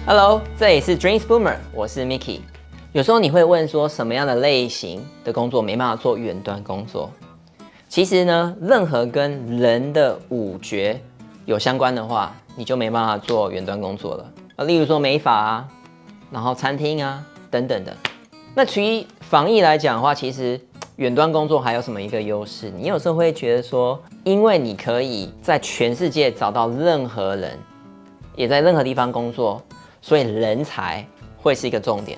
Hello， 这里是 Dreams Boomer， 我是 Mickey。有时候你会问说，什么样的类型的工作没办法做远端工作？其实呢，任何跟人的五觉有相关的话，你就没办法做远端工作了。例如说美发啊，然后餐厅啊等等的。那至于防疫来讲的话，其实远端工作还有什么一个优势？你有时候会觉得说，因为你可以在全世界找到任何人，也在任何地方工作，所以人才会是一个重点。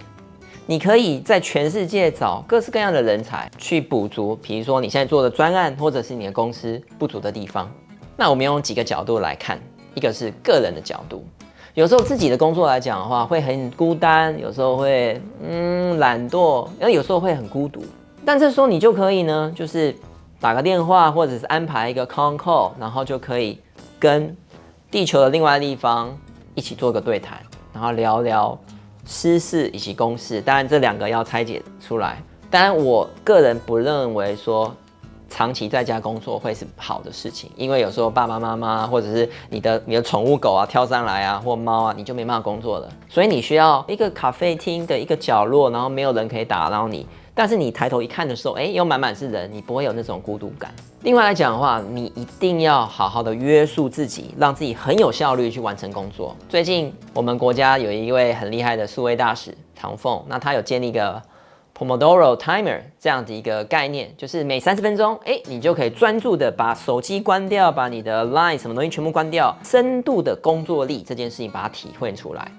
你可以在全世界找各式各样的人才去补足，比如说你现在做的专案，或者是你的公司不足的地方。那我们用几个角度来看，一个是个人的角度，有时候自己的工作来讲的话，会很孤单，有时候会懒惰，有时候会很孤独。但这时候你就可以呢，就是打个电话，或者是安排一个 con call， 然后就可以跟地球的另外的地方一起做个对谈，然后聊聊私事以及公事。当然这两个要拆解出来。当然我个人不认为说长期在家工作会是好的事情，因为有时候爸爸妈妈或者是你的宠物狗啊跳上来啊，或猫啊，你就没办法工作了。所以你需要一个咖啡厅的一个角落，然后没有人可以打扰你，但是你抬头一看的时候，又满满是人，你不会有那种孤独感。另外来讲的话，你一定要好好的约束自己，让自己很有效率去完成工作。最近我们国家有一位很厉害的数位大使唐凤，那他有建立一个 Pomodoro Timer 这样的一个概念，就是每30分钟，你就可以专注的把手机关掉，把你的 Line 什么东西全部关掉，深度的工作力这件事情把它体会出来，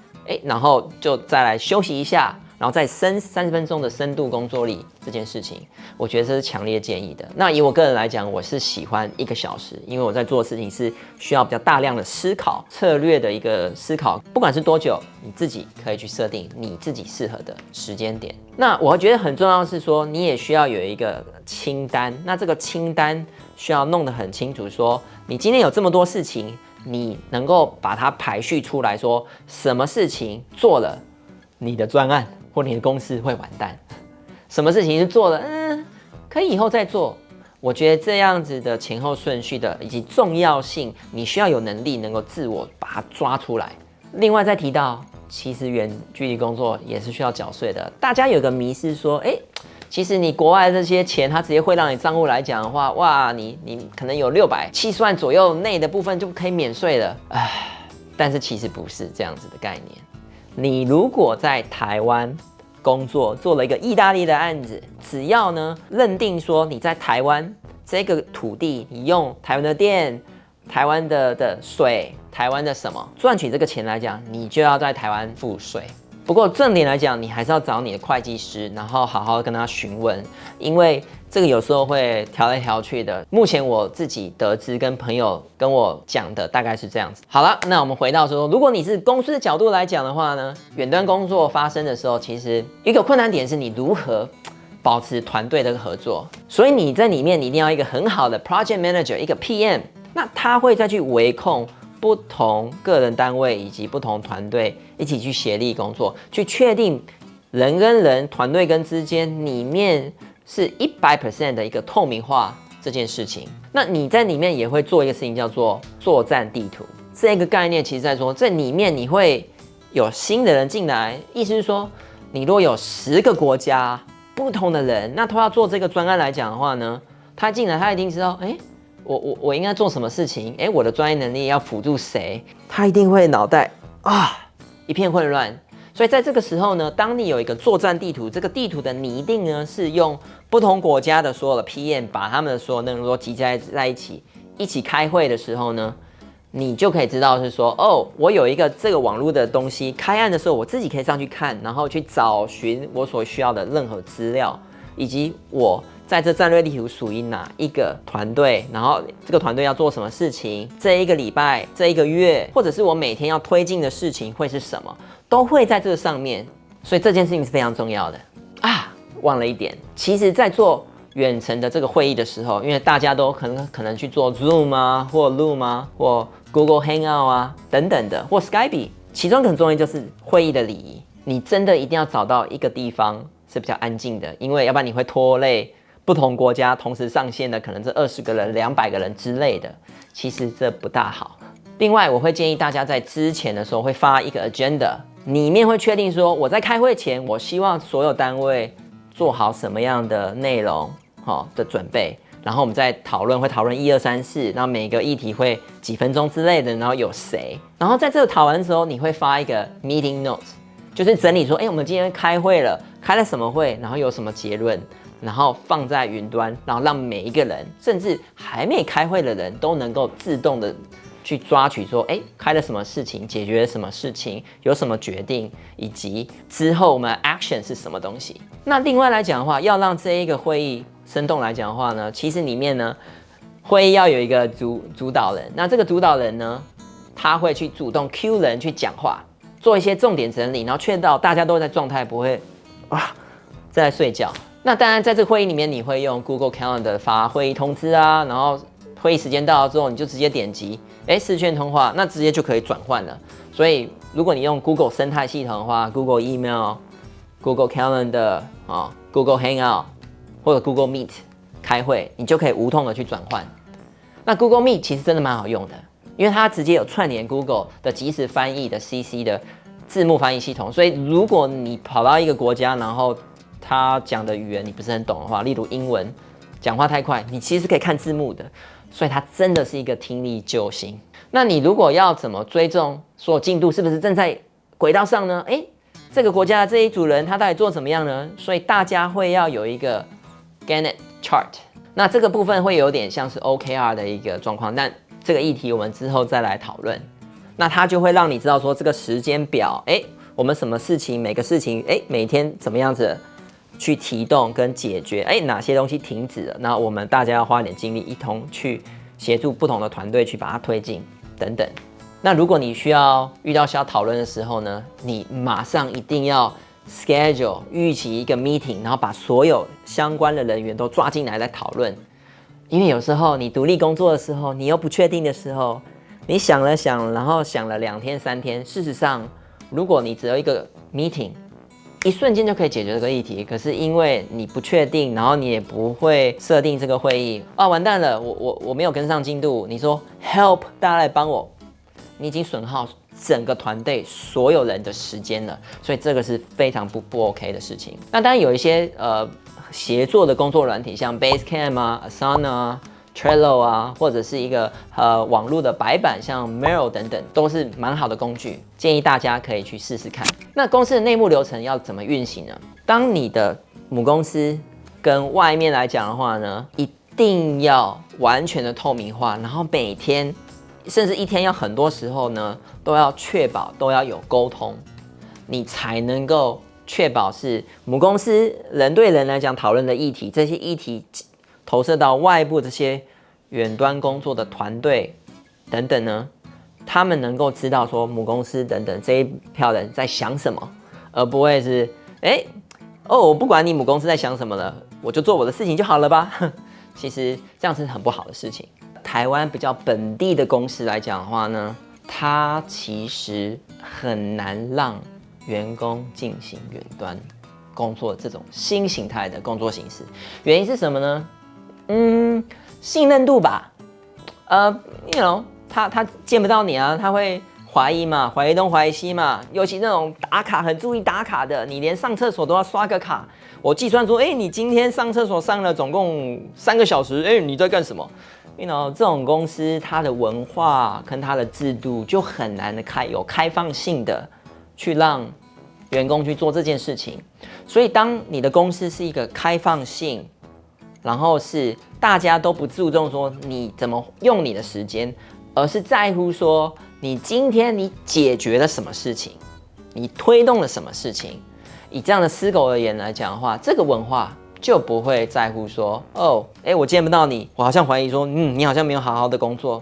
然后就再来休息一下，然后再30分钟的深度工作力这件事情，我觉得这是强烈建议的。那以我个人来讲，我是喜欢1个小时，因为我在做的事情是需要比较大量的思考、策略的一个思考，不管是多久，你自己可以去设定你自己适合的时间点。那我觉得很重要的是说，你也需要有一个清单，那这个清单需要弄得很清楚，说你今天有这么多事情，你能够把它排序出来，说什么事情做了，你的专案或你的公司会完蛋，什么事情是做了，可以以后再做。我觉得这样子的前后顺序的以及重要性，你需要有能力能够自我把它抓出来。另外再提到，其实远距离工作也是需要缴税的。大家有个迷思说，其实你国外这些钱，它直接汇到你账户来讲的话，哇，你可能有670万左右内的部分就可以免税了。但是其实不是这样子的概念。你如果在台湾工作，做了一个意大利的案子，只要呢认定说你在台湾这个土地，你用台湾的电、台湾的水、台湾的什么赚取这个钱来讲，你就要在台湾付税。不过重点来讲，你还是要找你的会计师，然后好好跟他询问，因为这个有时候会调来调去的。目前我自己得知跟朋友跟我讲的大概是这样子。好了，那我们回到说，如果你是公司的角度来讲的话呢，远端工作发生的时候，其实一个困难点是你如何保持团队的合作。所以你在里面你一定要一个很好的 project manager， 一个 PM， 那他会再去维控不同个人单位以及不同团队一起去协力工作，去确定人跟人、团队跟之间里面是100% 的一个透明化这件事情。那你在里面也会做一个事情叫做作战地图，这个概念其实在说，在里面你会有新的人进来，意思是说，你如果有10个国家不同的人，那他要做这个专案来讲的话呢，他进来他一定知道，我应该做什么事情？我的专业能力要辅助谁？他一定会脑袋一片混乱。所以在这个时候呢，当你有一个作战地图，这个地图的拟定呢，是用不同国家的所有的 PM 把他们的所有内容都集在一起，一起开会的时候呢，你就可以知道是说，我有一个这个网络的东西，开案的时候我自己可以上去看，然后去找寻我所需要的任何资料，以及我在这战略地图属于哪一个团队，然后这个团队要做什么事情，这一个礼拜、这一个月，或者是我每天要推进的事情会是什么，都会在这个上面。所以这件事情是非常重要的忘了一点，其实在做远程的这个会议的时候，因为大家都可能去做 Zoom 啊，或 Loom 啊，或 Google Hangout 啊等等的，或 Skype， 其中很重要就是会议的礼仪。你真的一定要找到一个地方是比较安静的，因为要不然你会拖累不同国家同时上线的可能是20个人、200个人之类的，其实这不大好。另外，我会建议大家在之前的时候会发一个 agenda，里面会确定说，我在开会前，我希望所有单位做好什么样的内容的准备，然后我们再讨论，会讨论1、2、3、4，然后每个议题会几分钟之类的，然后有谁，然后在这个讨论的时候，你会发一个 meeting notes， 就是整理说，我们今天开会了，开了什么会，然后有什么结论，然后放在云端，然后让每一个人，甚至还没开会的人都能够自动的去抓取说，开了什么事情，解决了什么事情，有什么决定，以及之后我们的 action 是什么东西。那另外来讲的话，要让这一个会议生动来讲的话呢，其实里面呢，会议要有一个主导人。那这个主导人呢，他会去主动 Q 人去讲话，做一些重点整理，然后确保大家都在状态，不会在睡觉。那当然，在这个会议里面，你会用 Google Calendar 发会议通知啊，然后会议时间到了之后，你就直接点击视讯通话，那直接就可以转换了。所以，如果你用 Google 生态系统的话 ，Google Email、Google Calendar、Google Hangout 或者 Google Meet 开会，你就可以无痛的去转换。那 Google Meet 其实真的蛮好用的，因为它直接有串联 Google 的即时翻译的 CC 的字幕翻译系统，所以如果你跑到一个国家，然后他讲的语言你不是很懂的话，例如英文，讲话太快，你其实可以看字幕的，所以它真的是一个听力救星。那你如果要怎么追踪所有进度是不是正在轨道上呢？这个国家的这一组人他到底做怎么样呢？所以大家会要有一个 Gantt chart， 那这个部分会有点像是 OKR 的一个状况，但这个议题我们之后再来讨论。那它就会让你知道说这个时间表，我们什么事情，每个事情，每天怎么样子去提动跟解决，哪些东西停止了，那我们大家要花一点精力，一同去协助不同的团队去把它推进等等。那如果你需要讨论的时候呢，你马上一定要 schedule 预期一个 meeting， 然后把所有相关的人员都抓进来来讨论。因为有时候你独立工作的时候，你又不确定的时候，你想了想，然后想了2天3天，事实上，如果你只有一个 meeting，一瞬间就可以解决这个议题，可是因为你不确定，然后你也不会设定这个会议完蛋了，我没有跟上进度。你说 help， 大家来帮我，你已经损耗整个团队所有人的时间了，所以这个是非常不 OK 的事情。那当然有一些协作的工作软体，像 Basecamp 啊、Asana 啊、Trello 啊，或者是一个网络的白板，像 Miro 等等，都是蛮好的工具，建议大家可以去试试看。那公司的内部流程要怎么运行呢？当你的母公司跟外面来讲的话呢，一定要完全的透明化，然后每天甚至一天要很多时候呢，都要确保都要有沟通，你才能够确保是母公司人对人来讲讨论的议题，这些议题投射到外部这些远端工作的团队等等呢，他们能够知道说母公司等等这一票人在想什么，而不会是我不管你母公司在想什么了，我就做我的事情就好了吧。其实这样是很不好的事情。台湾比较本地的公司来讲的话呢，它其实很难让员工进行远端工作这种新形态的工作形式。原因是什么呢？信任度吧。他见不到你啊，他会怀疑嘛，怀疑东怀疑西嘛。尤其那种打卡很注意打卡的，你连上厕所都要刷个卡。我计算说，你今天上厕所上了总共3个小时，你在干什么？这种公司它的文化跟它的制度就很难有开放性的去让员工去做这件事情。所以当你的公司是一个开放性，然后是大家都不注重说你怎么用你的时间，而是在乎说你今天你解决了什么事情，你推动了什么事情。以这样的思考而言来讲的话，这个文化就不会在乎说我见不到你，我好像怀疑说你好像没有好好的工作，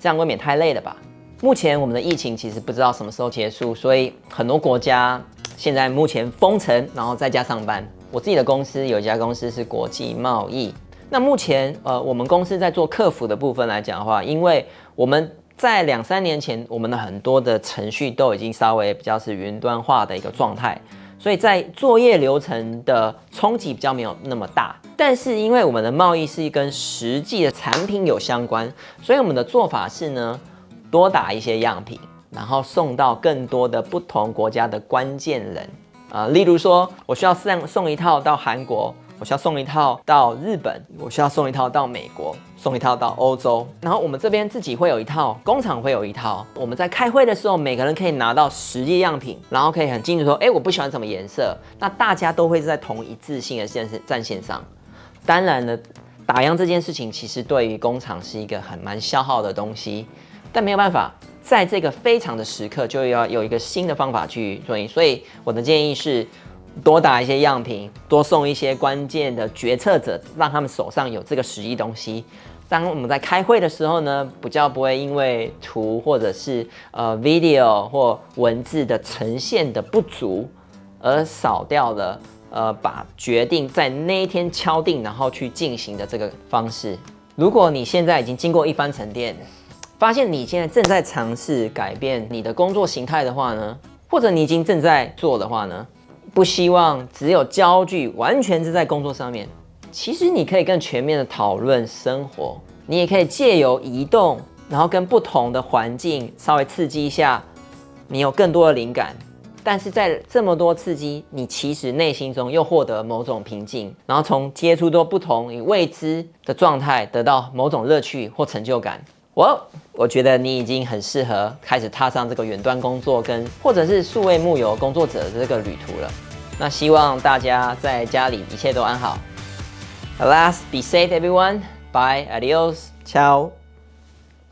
这样未免太累了吧。目前我们的疫情其实不知道什么时候结束，所以很多国家现在目前封城，然后在家上班。我自己的公司有一家公司是国际贸易，那目前我们公司在做客服的部分来讲的话，因为我们在2、3年前，我们的很多的程序都已经稍微比较是云端化的一个状态，所以在作业流程的冲击比较没有那么大。但是因为我们的贸易是跟实际的产品有相关，所以我们的做法是呢，多打一些样品，然后送到更多的不同国家的关键人。例如说，我需要送一套到韩国，我需要送一套到日本，我需要送一套到美国，送一套到欧洲。然后我们这边自己会有一套，工厂会有一套。我们在开会的时候，每个人可以拿到实际样品，然后可以很清楚说，我不喜欢什么颜色。那大家都会在同一致性的战线上。当然了，打样这件事情其实对于工厂是一个蛮消耗的东西，但没有办法。在这个非常的时刻，就要有一个新的方法去做。所以我的建议是，多打一些样品，多送一些关键的决策者，让他们手上有这个实际东西。当我们在开会的时候呢，比较不会因为图或者是video 或文字的呈现的不足，而少掉了把决定在那一天敲定，然后去进行的这个方式。如果你现在已经经过一番沉淀，发现你现在正在尝试改变你的工作形态的话呢，或者你已经正在做的话呢，不希望只有焦距完全是在工作上面。其实你可以更全面的讨论生活，你也可以借由移动，然后跟不同的环境稍微刺激一下，你有更多的灵感。但是在这么多刺激，你其实内心中又获得某种平静，然后从接触到不同与未知的状态，得到某种乐趣或成就感。我觉得你已经很适合开始踏上这个远端工作或者是数位木游工作者的这个旅途了。那希望大家在家里一切都安好。Alas, be safe everyone. Bye, adios, ciao.